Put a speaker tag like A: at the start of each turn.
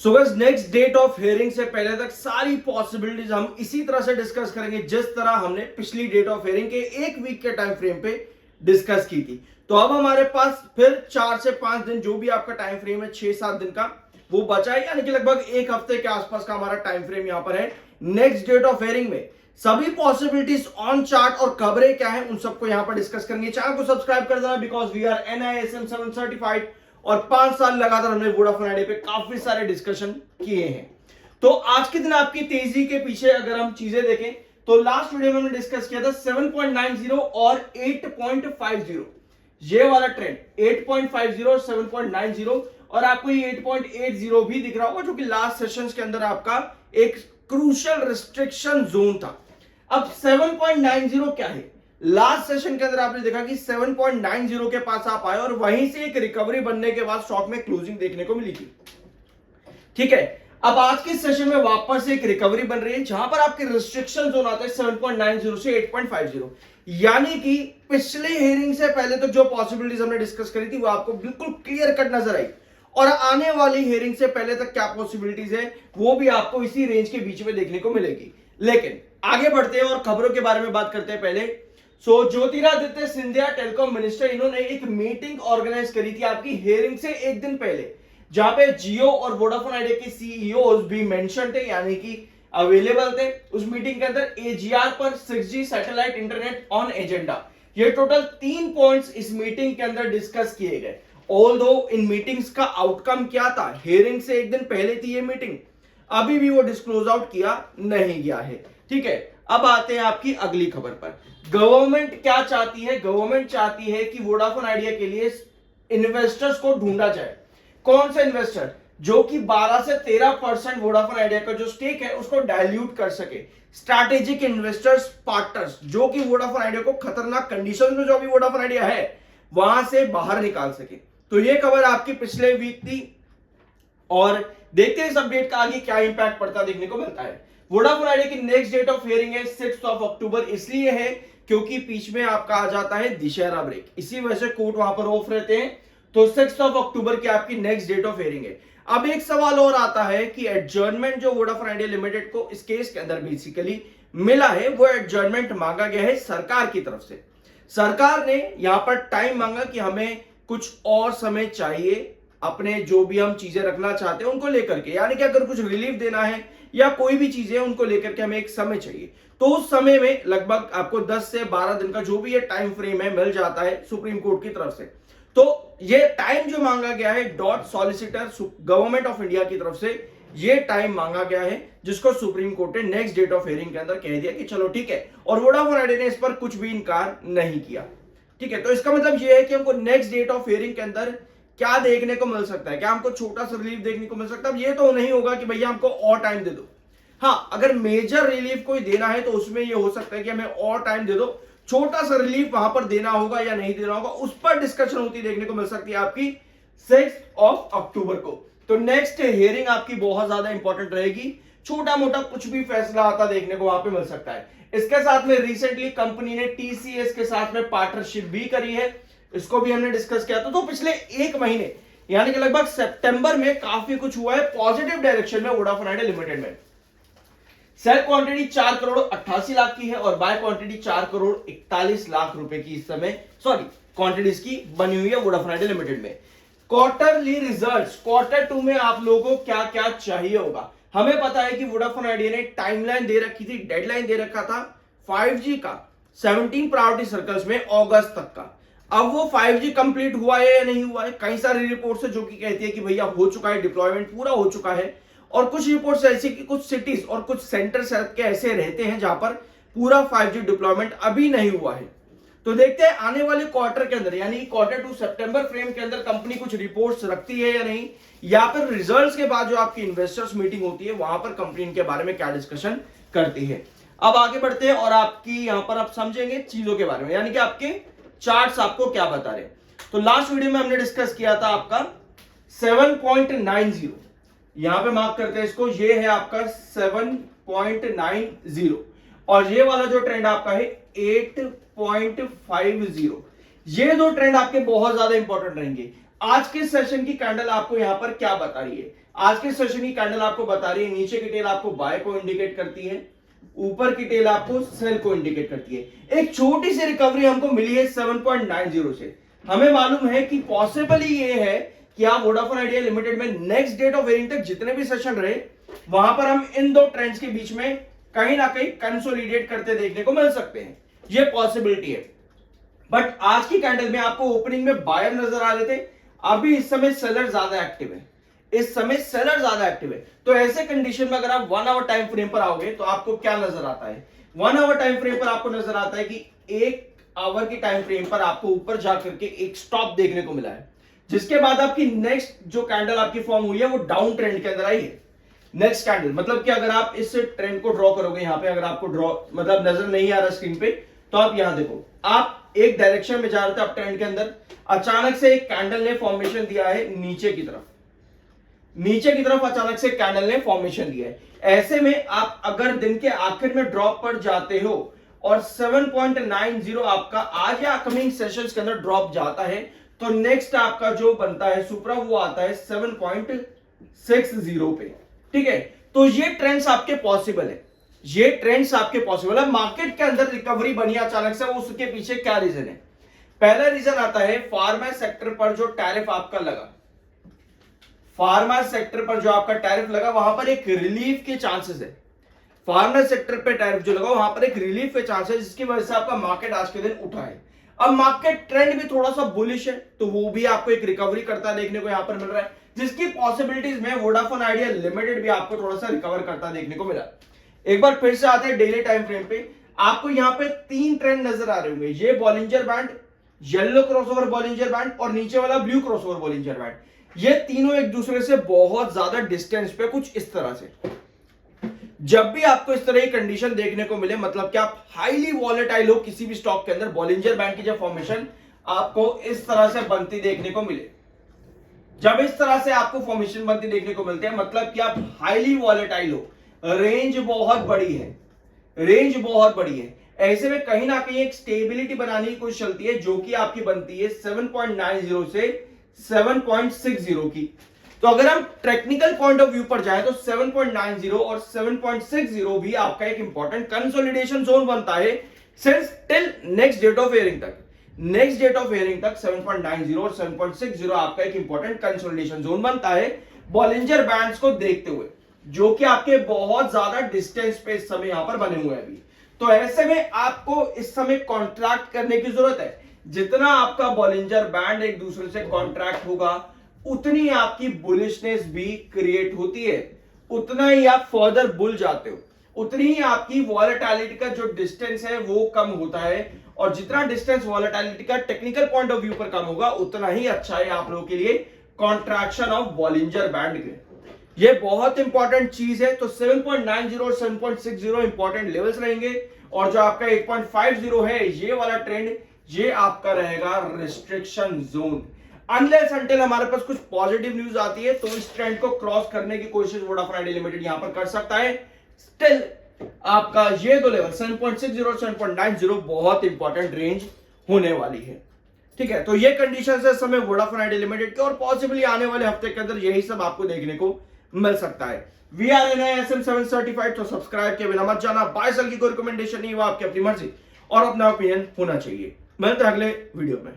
A: So guys next date of hearing से पहले तक सारी पॉसिबिलिटीज हम इसी तरह से डिस्कस करेंगे जिस तरह हमने पिछली डेट ऑफ हियरिंग के एक वीक के टाइम फ्रेम पे डिस्कस की थी। तो अब हमारे पास फिर 4 से 5 दिन जो भी आपका टाइम फ्रेम है 6-7 दिन का वो बचा है, यानी कि लगभग एक हफ्ते के आसपास का हमारा टाइम फ्रेम यहां पर है। नेक्स्ट डेट ऑफ हियरिंग में सभी पॉसिबिलिटीज ऑन चार्ट और खबरें क्या है उन सबको यहां पर डिस्कस करेंगे। चैनल को सब्सक्राइब कर देना because we are NISM 7 certified और 5 साल लगातार हमने वोडाफोन आइडिया पे काफी सारे डिस्कशन किए हैं। तो आज के दिन आपकी तेजी के पीछे अगर हम चीजें देखें तो लास्ट वीडियो में हमने डिस्कस किया था 7.90 और 8.50 ये वाला ट्रेंड 8.50 और 7.90 और आपको ये 8.80 भी दिख रहा होगा जो कि लास्ट सेशंस के अंदर आपका एक क्रूशियल रिस्ट्रिक्शन जोन था। अब 7.90 क्या है? लास्ट सेशन के अंदर आपने देखा कि 7.90 के पास आप आए और वहीं से एक रिकवरी बनने के बाद स्टॉक में क्लोजिंग देखने को मिली थी। ठीक है, अब आज के सेशन में वापस एक रिकवरी बन रही है जहां पर आपके रिस्ट्रिक्शन जोन आता है 7.90 से 8.50, यानी कि पिछले हियरिंग से पहले तो जो पॉसिबिलिटीज हमने डिस्कस करी थी वो आपको बिल्कुल क्लियर कट नजर आई और आने वाली हियरिंग से पहले तक क्या पॉसिबिलिटीज है वो भी आपको इसी रेंज के बीच में देखने को मिलेगी। लेकिन आगे बढ़ते हैं और खबरों के बारे में बात करते हैं। पहले ज्योतिरादित्य सिंधिया टेलीकॉम मिनिस्टर, इन्होंने एक मीटिंग ऑर्गेनाइज करी थी आपकी हियरिंग से एक दिन पहले जहां पे जियो और वोडाफोन आइडिया के सीईओ भी मेंशन थे, यानी कि अवेलेबल थे। उस मीटिंग के अंदर AGR पर 6G satellite internet on agenda, ये टोटल 3 पॉइंट्स इस मीटिंग के अंदर डिस्कस किए गए। ऑल्दो इन मीटिंग्स का आउटकम क्या था, हियरिंग से एक दिन पहले थी ये मीटिंग, अभी भी वो डिस्क्लोज आउट किया नहीं गया है। ठीक है, अब आते हैं आपकी अगली खबर पर। गवर्नमेंट क्या चाहती है? गवर्नमेंट चाहती है कि वोडाफोन आइडिया के लिए इन्वेस्टर्स को ढूंढा जाए। कौन से इन्वेस्टर? जो कि 12 से 13% वोडाफोन आइडिया का जो स्टेक है उसको डाइल्यूट कर सके। स्ट्रैटेजिक इन्वेस्टर्स, पार्टनर्स जो कि वोडाफोन आइडिया को खतरनाक कंडीशन में जो भी वोडाफोन आइडिया है वहां से बाहर निकाल सके। तो ये खबर आपकी पिछले वीक थी और देखते हैं इस अपडेट का आगे क्या इंपैक्ट पड़ता देखने को मिलता है। वोडाफोन आइडिया की नेक्स्ट डेट ऑफ हियरिंग है 6 अक्टूबर, इसलिए है क्योंकि बीच में आपका आ जाता है दशहरा ब्रेक, इसी वजह से कोर्ट वहां पर ऑफ रहते हैं। तो 6 अक्टूबर की आपकी नेक्स्ट डेट ऑफ हियरिंग है। अब एक सवाल और आता है कि एडजर्नमेंट जो वोडाफोन आइडिया लिमिटेड को इस केस के अंदर बेसिकली मिला है वो एडजर्नमेंट मांगा गया है सरकार की तरफ से। सरकार ने यहां पर टाइम मांगा कि हमें कुछ और समय चाहिए अपने जो भी हम चीजें रखना चाहते हैं उनको लेकर के, यानी कि अगर कुछ रिलीफ देना है या कोई भी चीजें उनको लेकर के हमें एक समय चाहिए। तो उस समय में लगभग आपको 10 से 12 दिन का जो भी ये टाइम फ्रेम है मिल जाता है सुप्रीम कोर्ट की तरफ से। तो ये टाइम जो मांगा गया है dot solicitor government of India की तरफ से ये टाइम मांगा गया है, जिसको सुप्रीम कोर्ट ने नेक्स्ट डेट ऑफ हियरिंग के अंदर कह दिया कि चलो ठीक है, और वोडाफोन आइडिया ने इस पर कुछ भी इनकार नहीं किया। ठीक है, तो इसका मतलब ये है कि हमको नेक्स्ट डेट ऑफ हियरिंग के अंदर क्या देखने को मिल सकता है? क्या हमको छोटा सा रिलीफ देखने को मिल सकता है? अब ये तो नहीं होगा कि भैया हमको और टाइम दे दो। हाँ, अगर मेजर रिलीफ कोई देना है तो उसमें ये हो सकता है कि हमें और टाइम दे दो। छोटा सा रिलीफ वहां पर देना होगा या नहीं देना होगा उस पर डिस्कशन होती देखने को मिल सकती है आपकी 6 अक्टूबर को। तो नेक्स्ट हियरिंग आपकी बहुत ज्यादा इंपॉर्टेंट रहेगी। छोटा मोटा कुछ भी फैसला आता देखने को वहां पे मिल सकता है। इसके साथ में रिसेंटली कंपनी ने TCS के साथ में पार्टनरशिप भी करी है, इसको भी हमने डिस्कस किया था। तो पिछले एक महीने यानी कि लगभग सितंबर में काफी कुछ हुआ है पॉजिटिव डायरेक्शन में वोडाफोन आइडिया लिमिटेड में। सेल क्वांटिटी 4 करोड़ 88 लाख की है और बाय क्वांटिटी 4 करोड़ 41 लाख रुपए की इस समय क्वांटिटीज की बनी हुई है वोडाफोन आइडिया लिमिटेड में। क्वार्टरली रिजल्ट्स, क्वार्टर 2 में आप लोगों को क्या क्या चाहिए होगा? हमें पता है कि वोडाफोन आइडिया ने टाइमलाइन दे रखी थी, डेडलाइन दे रखा था 5G का 17 प्रायोरिटी सर्कल्स में अगस्त तक का। अब वो 5G कंप्लीट हुआ है या नहीं हुआ है? कई सारी रिपोर्ट्स है जो कि कहती है कि भैया हो चुका है, डिप्लॉयमेंट पूरा हो चुका है, और कुछ रिपोर्ट्स ऐसी कि कुछ सिटीज और कुछ सेंटर्स के ऐसे रहते हैं जहां पर पूरा 5G डिप्लॉयमेंट अभी नहीं हुआ है। तो देखते हैं आने वाले क्वार्टर के अंदर यानी क्वार्टर 2 सितंबर फ्रेम के अंदर कंपनी कुछ रिपोर्ट्स रखती है या नहीं, या फिर रिजल्ट्स के बाद जो आपकी इन्वेस्टर्स मीटिंग होती है वहां पर कंपनी इनके बारे में क्या डिस्कशन करती है। अब आगे बढ़ते हैं और आपकी यहां पर आप समझेंगे चीजों के बारे में, यानी कि आपके चार्ट्स आपको क्या बता रहे हैं। तो लास्ट वीडियो में हमने डिस्कस किया था आपका 7.90, यहां पे मार्क करते हैं इसको, ये है आपका 7.90 और ये वाला जो ट्रेंड आपका है 8.50। ये दो ट्रेंड आपके बहुत ज्यादा इंपॉर्टेंट रहेंगे। आज के सेशन की कैंडल आपको यहां पर क्या बता रही है? आज के सेशन की कैंडल आपको बता रही है, नीचे की टेल आपको बाय को इंडिकेट करती है, ऊपर की टेल आपको सेल को इंडिकेट करती है। एक छोटी सी रिकवरी हमको मिली है 7.90 से। हमें मालूम है कि पॉसिबली ये है कि आप वोडाफोन आइडिया लिमिटेड में नेक्स्ट डेट ऑफ वेयरिंग तक जितने भी सेशन रहे वहां पर हम इन दो ट्रेंड्स के बीच में कहीं ना कहीं कंसोलिडेट करते देखने को मिल सकते हैं, ये पॉसिबिलिटी है। बट आज की कैंडल में आपको ओपनिंग में बायर नजर आ रहे थे, अभी इस समय सेलर ज्यादा एक्टिव है, इस समय सेलर ज्यादा एक्टिव है। तो ऐसे कंडीशन में अगर आप 1 आवर टाइम फ्रेम पर आओगे तो आपको क्या नजर आता है? 1 आवर टाइम फ्रेम पर आपको नजर आता है कि 1 आवर की टाइम फ्रेम पर आपको ऊपर जाकर के एक स्टॉप देखने को मिला है, जिसके बाद आपकी नेक्स्ट जो कैंडल आपकी फॉर्म हुई है वो डाउन ट्रेंड के अंदर आई है। नेक्स्ट कैंडल मतलब कि अगर आप इस ट्रेंड को ड्रॉ करोगे, यहां पे अगर आपको ड्रॉ मतलब नजर नहीं आ रहा स्क्रीन पे, तो आप यहां देखो, आप एक डायरेक्शन में जा रहे थे अप ट्रेंड के अंदर, अचानक से एक कैंडल ने फॉर्मेशन दिया है नीचे की तरफ, नीचे की तरफ अचानक से कैंडल ने फॉर्मेशन दिया है। ऐसे में आप अगर दिन के आखिर में ड्रॉप पर जाते हो और 7.90 आपका आज या कमिंग सेशंस के अंदर ड्रॉप जाता है, तो नेक्स्ट आपका जो बनता है सुपरा वो आता है 7.60 पे। ठीक है, तो ये ट्रेंड्स आपके पॉसिबल है, ये ट्रेंड्स आपके पॉसिबल है। मार्केट के अंदर रिकवरी बनी अचानक से, उसके पीछे क्या रीजन है? पहला रीजन आता है फार्मा सेक्टर पर जो टैरिफ आपका लगा, फार्मा सेक्टर पर जो आपका टैरिफ लगा वहां पर एक रिलीफ के चांसेस है। फार्मा सेक्टर पे टैरिफ जो लगा वहां पर एक रिलीफ के चांसेस, जिसकी वजह से आपका मार्केट आज के दिन उठा है। अब मार्केट ट्रेंड भी थोड़ा सा बुलिश है, तो वो भी आपको एक रिकवरी करता देखने को यहां पर मिल रहा है, जिसकी पॉसिबिलिटीज में वोडाफोन आइडिया लिमिटेड भी आपको थोड़ा सा रिकवर करता देखने को मिला। एक बार फिर से आते हैं डेली टाइम फ्रेम पे, आपको यहां पे 3 ट्रेंड नजर आ रहे होंगे, ये Bollinger band, yellow crossover Bollinger band और नीचे वाला ब्लू क्रॉसओवर बॉलिंजर बैंड। ये तीनों एक दूसरे से बहुत ज्यादा डिस्टेंस पे, कुछ इस तरह से। जब भी आपको इस तरह की कंडीशन देखने को मिले, मतलब कि आप हाईली वॉलेटाइल हो किसी भी स्टॉक के अंदर, बॉलिंजर बैंड की जब फॉर्मेशन आपको इस तरह से बनती देखने को मिले, जब इस तरह से आपको फॉर्मेशन बनती देखने को मिलती है, मतलब कि आप हाईली वॉलेटाइल हो, रेंज बहुत बड़ी है, रेंज बहुत बड़ी है। ऐसे में कहीं ना कहीं एक स्टेबिलिटी बनाने की कोशिश चलती है, जो कि आपकी बनती है 7.90 से 7.60 की। तो अगर हम टेक्निकल पॉइंट ऑफ व्यू पर जाए तो 7.90 और 7.60 भी आपका एक इंपॉर्टेंट कंसोलिडेशन जोन बनता है since till next date of hearing तक। नेक्स्ट डेट ऑफ वेयरिंग तक 7.90 और 7.60 आपका एक इंपॉर्टेंट कंसोलिडेशन जोन बनता है बॉलिंजर बैंड्स को देखते हुए, जो कि आपके बहुत ज्यादा डिस्टेंस पे इस समय यहां पर बने हुए हैं अभी। तो ऐसे में आपको इस समय कॉन्ट्रैक्ट करने की जरूरत है। जितना आपका बॉलिंजर बैंड एक दूसरे से कॉन्ट्रैक्ट होगा, उतनी आपकी बुलिशनेस भी क्रिएट होती है, उतना ही आप फर्दर बुल जाते हो, उतनी ही आपकी वॉलेटिलिटी का जो डिस्टेंस है वो कम होता है, और जितना डिस्टेंस वॉलेटिलिटी का टेक्निकल पॉइंट ऑफ व्यू पर कम होगा, उतना ही अच्छा है आप लोगों के लिए कॉन्ट्रैक्शन ऑफ बॉलिंजर बैंड के। ये बहुत इंपॉर्टेंट चीज है। तो 7.90 और 7.60 इंपॉर्टेंट लेवल्स रहेंगे, और जो आपका 8.50 है ये वाला ट्रेंड, ये आपका रहेगा रिस्ट्रिक्शन जोन। अनलेस अनटिल हमारे पास कुछ पॉजिटिव न्यूज आती है तो इस ट्रेंड को क्रॉस करने की कोशिश वोडाफोन आइडिया लिमिटेड यहां पर कर सकता है। स्टिल आपका ये दो लेवल 7.60 और 7.90 बहुत इंपॉर्टेंट रेंज होने वाली है। ठीक है, तो ये कंडीशन है समय वोडाफोन आइडिया लिमिटेड के, और पॉसिबली आने वाले हफ्ते के अंदर यही सब आपको देखने को मिल सकता है। VRNISM7 सर्टिफाइड, तो सब्सक्राइब के बिना मत जाना। बाय सेल की कोई रिकमेंडेशन नहीं, वो आपकी अपनी मर्जी और अपना ओपिनियन होना चाहिए। मिलते हैं अगले वीडियो में।